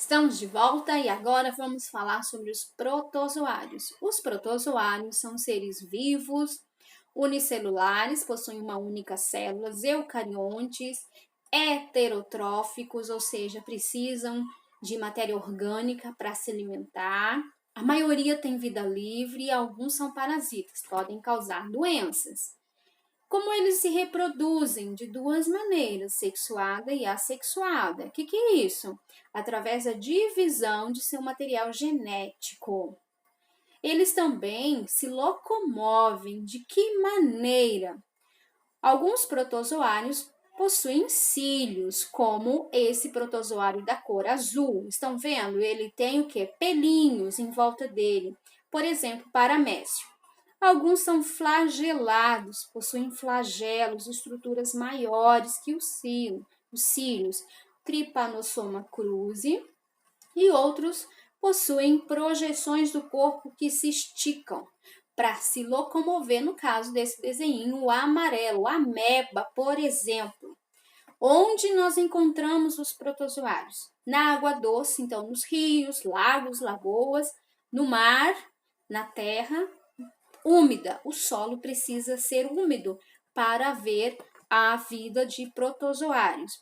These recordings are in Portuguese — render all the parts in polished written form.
Estamos de volta e agora vamos falar sobre os protozoários. Os protozoários são seres vivos, unicelulares, possuem uma única célula, eucariontes, heterotróficos, ou seja, precisam de matéria orgânica para se alimentar. A maioria tem vida livre e alguns são parasitas, podem causar doenças. Como eles se reproduzem? De duas maneiras, sexuada e assexuada. O que é isso? Através da divisão de seu material genético. Eles também se locomovem. De que maneira? Alguns protozoários possuem cílios, como esse protozoário da cor azul. Estão vendo? Ele tem o quê? Pelinhos em volta dele. Por exemplo, paramécio. Alguns são flagelados, possuem flagelos, estruturas maiores que os cílios, Trypanosoma cruzi, e outros possuem projeções do corpo que se esticam para se locomover, no caso desse desenho, o amarelo, a ameba, por exemplo. Onde nós encontramos os protozoários? Na água doce, então nos rios, lagos, lagoas, no mar, na terra úmida. O solo precisa ser úmido para haver a vida de protozoários.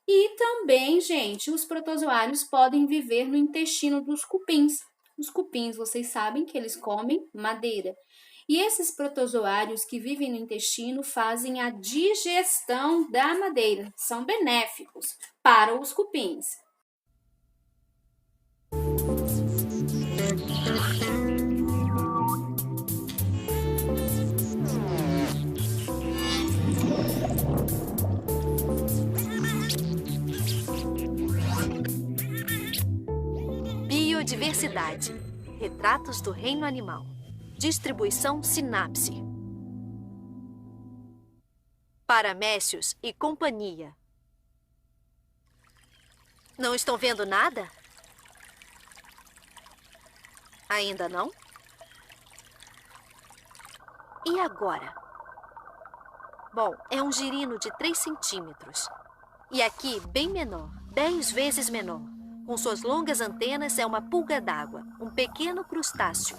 E também, gente, os protozoários podem viver no intestino dos cupins. Os cupins, vocês sabem que eles comem madeira. E esses protozoários que vivem no intestino fazem a digestão da madeira. São benéficos para os cupins. Biodiversidade. Retratos do reino animal. Distribuição sinapse. Paramécios e companhia. Não estão vendo nada? Ainda não? E agora? Bom, é um girino de 3 centímetros. E aqui, bem menor, 10 vezes menor. Com suas longas antenas, é uma pulga d'água, um pequeno crustáceo,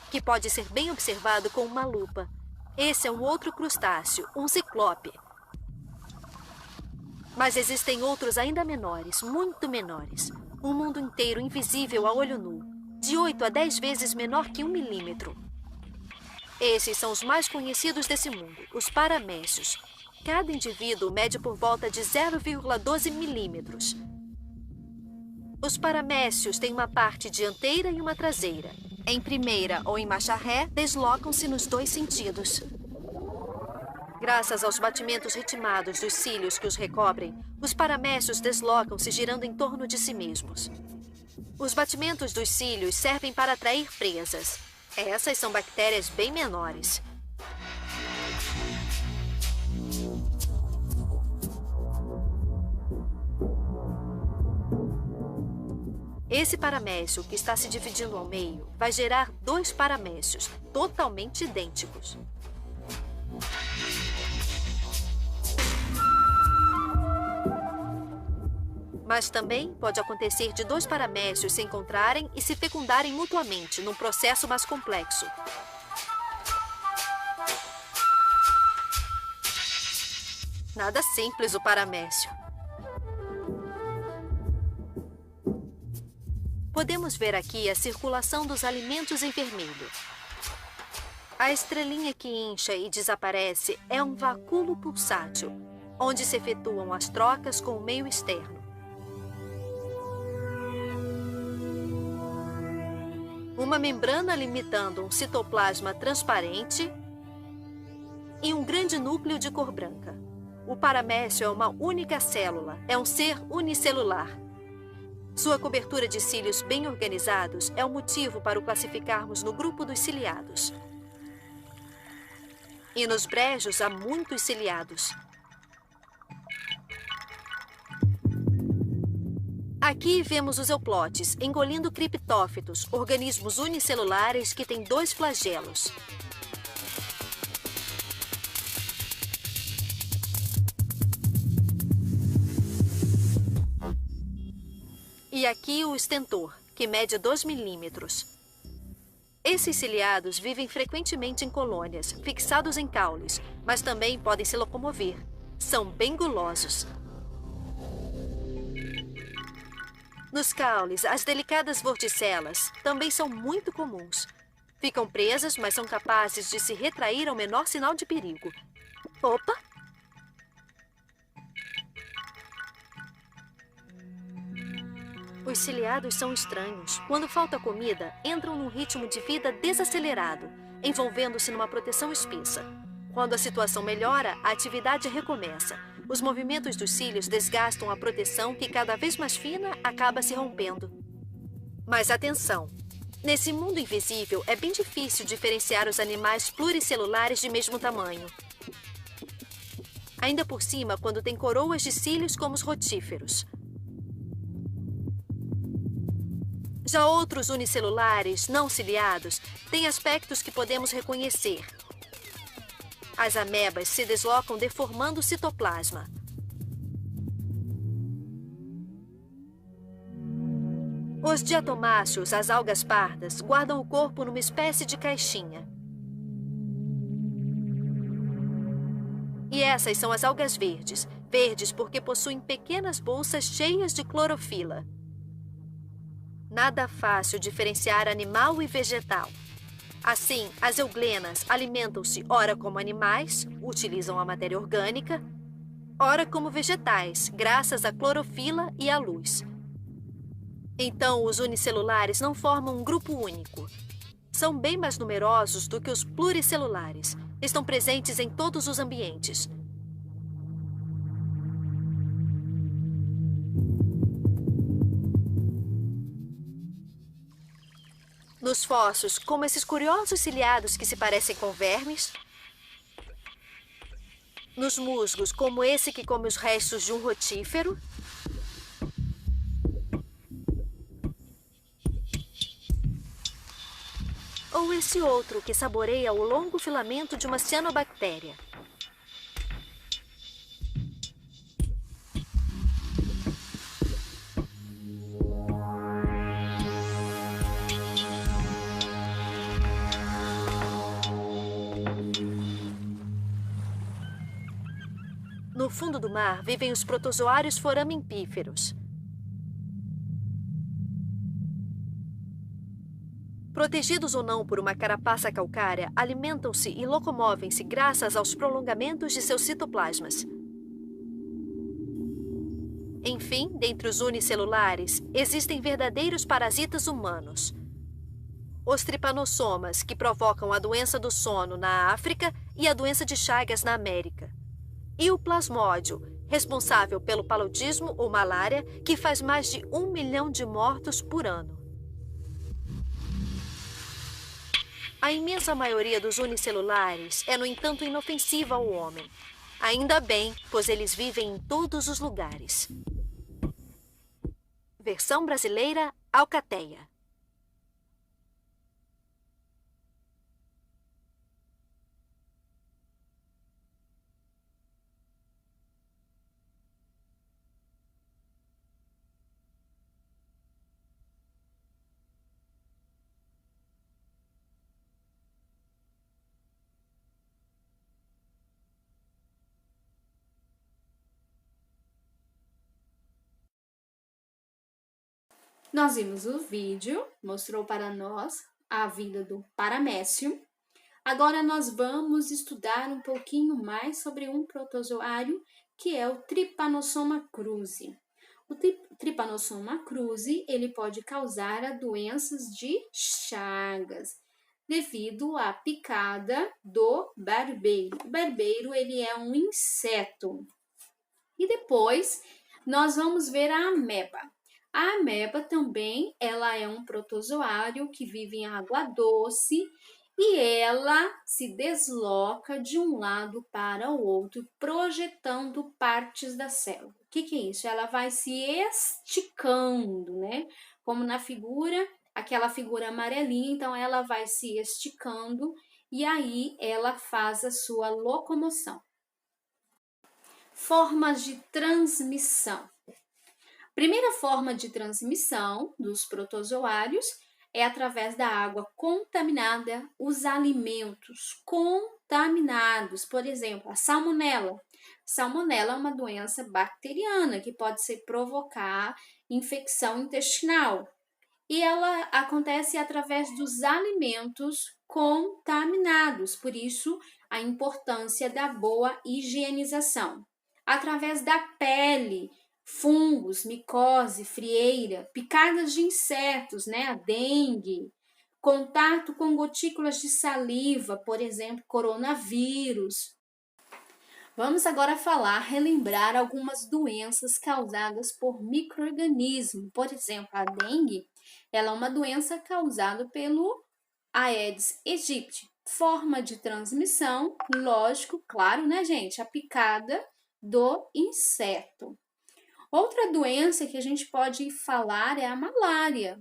que pode ser bem observado com uma lupa. Esse é um outro crustáceo, um ciclope. Mas existem outros ainda menores, muito menores. Um mundo inteiro invisível a olho nu, de 8 a 10 vezes menor que 1 milímetro. Esses são os mais conhecidos desse mundo, os paramécios. Cada indivíduo mede por volta de 0,12 milímetros. Os paramécios têm uma parte dianteira e uma traseira. Em primeira ou em marcha ré, deslocam-se nos 2 sentidos. Graças aos batimentos ritmados dos cílios que os recobrem, os paramécios deslocam-se girando em torno de si mesmos. Os batimentos dos cílios servem para atrair presas. Essas são bactérias bem menores. Esse paramécio, que está se dividindo ao meio, vai gerar 2 paramécios, totalmente idênticos. Mas também pode acontecer de 2 paramécios se encontrarem e se fecundarem mutuamente, num processo mais complexo. Nada simples o paramécio. Podemos ver aqui a circulação dos alimentos em vermelho. A estrelinha que incha e desaparece é um vacúolo pulsátil, onde se efetuam as trocas com o meio externo. Uma membrana limitando um citoplasma transparente e um grande núcleo de cor branca. O paramécio é uma única célula, é um ser unicelular. Sua cobertura de cílios bem organizados é o motivo para o classificarmos no grupo dos ciliados. E nos brejos há muitos ciliados. Aqui vemos os euplotes engolindo criptófitos, organismos unicelulares que têm 2 flagelos. E aqui o estentor, que mede 2 milímetros. Esses ciliados vivem frequentemente em colônias, fixados em caules, mas também podem se locomover. São bem gulosos. Nos caules, as delicadas vorticelas também são muito comuns. Ficam presas, mas são capazes de se retrair ao menor sinal de perigo. Opa! Os ciliados são estranhos. Quando falta comida, entram num ritmo de vida desacelerado, envolvendo-se numa proteção espessa. Quando a situação melhora, a atividade recomeça. Os movimentos dos cílios desgastam a proteção que, cada vez mais fina, acaba se rompendo. Mas atenção! Nesse mundo invisível, é bem difícil diferenciar os animais pluricelulares de mesmo tamanho. Ainda por cima, quando tem coroas de cílios como os rotíferos. Já outros unicelulares, não ciliados, têm aspectos que podemos reconhecer. As amebas se deslocam deformando o citoplasma. Os diatomáceos, as algas pardas, guardam o corpo numa espécie de caixinha. E essas são as algas verdes. Verdes porque possuem pequenas bolsas cheias de clorofila. Nada fácil diferenciar animal e vegetal. Assim, as euglenas alimentam-se ora como animais, utilizam a matéria orgânica, ora como vegetais, graças à clorofila e à luz. Então, os unicelulares não formam um grupo único. São bem mais numerosos do que os pluricelulares. Estão presentes em todos os ambientes. Nos fósseis, como esses curiosos ciliados que se parecem com vermes. Nos musgos, como esse que come os restos de um rotífero. Ou esse outro que saboreia o longo filamento de uma cianobactéria. No fundo do mar vivem os protozoários foraminíferos. Protegidos ou não por uma carapaça calcária, alimentam-se e locomovem-se graças aos prolongamentos de seus citoplasmas. Enfim, dentre os unicelulares, existem verdadeiros parasitas humanos. Os tripanossomas, que provocam a doença do sono na África e a doença de Chagas na América. E o plasmódio, responsável pelo paludismo ou malária, que faz mais de 1 milhão de mortos por ano. A imensa maioria dos unicelulares é, no entanto, inofensiva ao homem. Ainda bem, pois eles vivem em todos os lugares. Versão brasileira, Alcateia. Nós vimos o vídeo, mostrou para nós a vida do paramécio. Agora nós vamos estudar um pouquinho mais sobre um protozoário que é o Trypanosoma cruzi. O Trypanosoma cruzi, ele pode causar a doenças de Chagas, devido à picada do barbeiro. O barbeiro, ele é um inseto. E depois nós vamos ver a ameba. A ameba também, ela é um protozoário que vive em água doce e ela se desloca de um lado para o outro, projetando partes da célula. O que é isso? Ela vai se esticando, né? Como na figura, aquela figura amarelinha, então ela vai se esticando e aí ela faz a sua locomoção. Formas de transmissão. Primeira forma de transmissão dos protozoários é através da água contaminada, os alimentos contaminados, por exemplo, a salmonela. Salmonela é uma doença bacteriana que pode provocar infecção intestinal. E ela acontece através dos alimentos contaminados, por isso a importância da boa higienização. Através da pele, fungos, micose, frieira, picadas de insetos, a dengue, contato com gotículas de saliva, por exemplo, coronavírus. Vamos agora relembrar algumas doenças causadas por micro-organismos. Por exemplo, a dengue, ela é uma doença causada pelo Aedes aegypti. Forma de transmissão, lógico, claro, gente? A picada do inseto. Outra doença que a gente pode falar é a malária.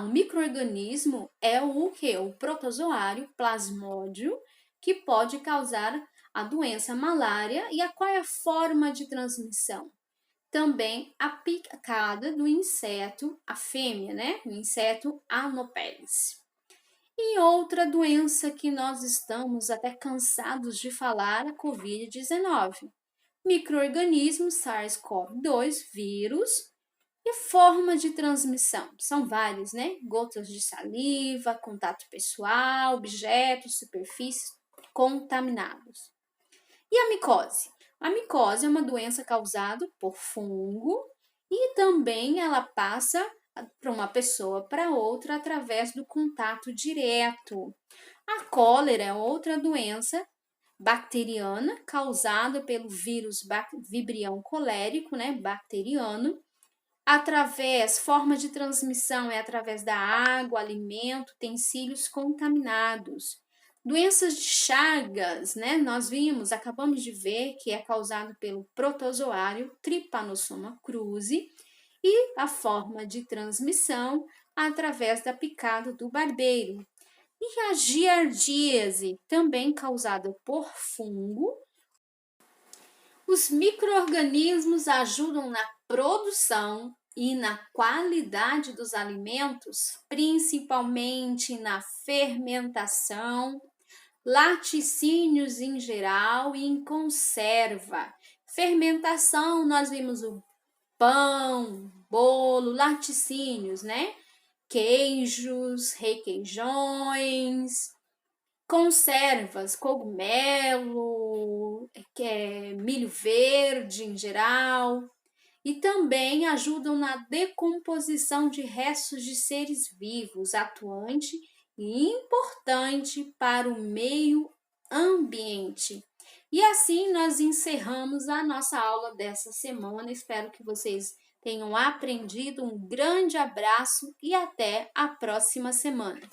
Um micro-organismo é o quê? O protozoário plasmódio, que pode causar a doença malária. E qual é a forma de transmissão? Também a picada do inseto, a fêmea, o inseto Anopheles. E outra doença que nós estamos até cansados de falar, a Covid-19. Micro-organismo SARS-CoV-2, vírus, e forma de transmissão. São várias, Gotas de saliva, contato pessoal, objetos, superfícies contaminados. E a micose? A micose é uma doença causada por fungo e também ela passa para uma pessoa para outra através do contato direto. A cólera é outra doença bacteriana causada pelo vírus Vibrio colérico, bacteriano. Forma de transmissão é através da água, alimento, utensílios contaminados. Doenças de Chagas, nós acabamos de ver que é causado pelo protozoário Trypanosoma cruzi e a forma de transmissão através da picada do barbeiro. E a giardíase, também causada por fungo. Os micro-organismos ajudam na produção e na qualidade dos alimentos, principalmente na fermentação, laticínios em geral e em conserva. Fermentação, nós vimos o pão, bolo, laticínios, Queijos, requeijões, conservas, cogumelo, milho verde em geral, e também ajudam na decomposição de restos de seres vivos, atuante e importante para o meio ambiente. E assim nós encerramos a nossa aula dessa semana. Espero que vocês tenham aprendido. Um grande abraço e até a próxima semana.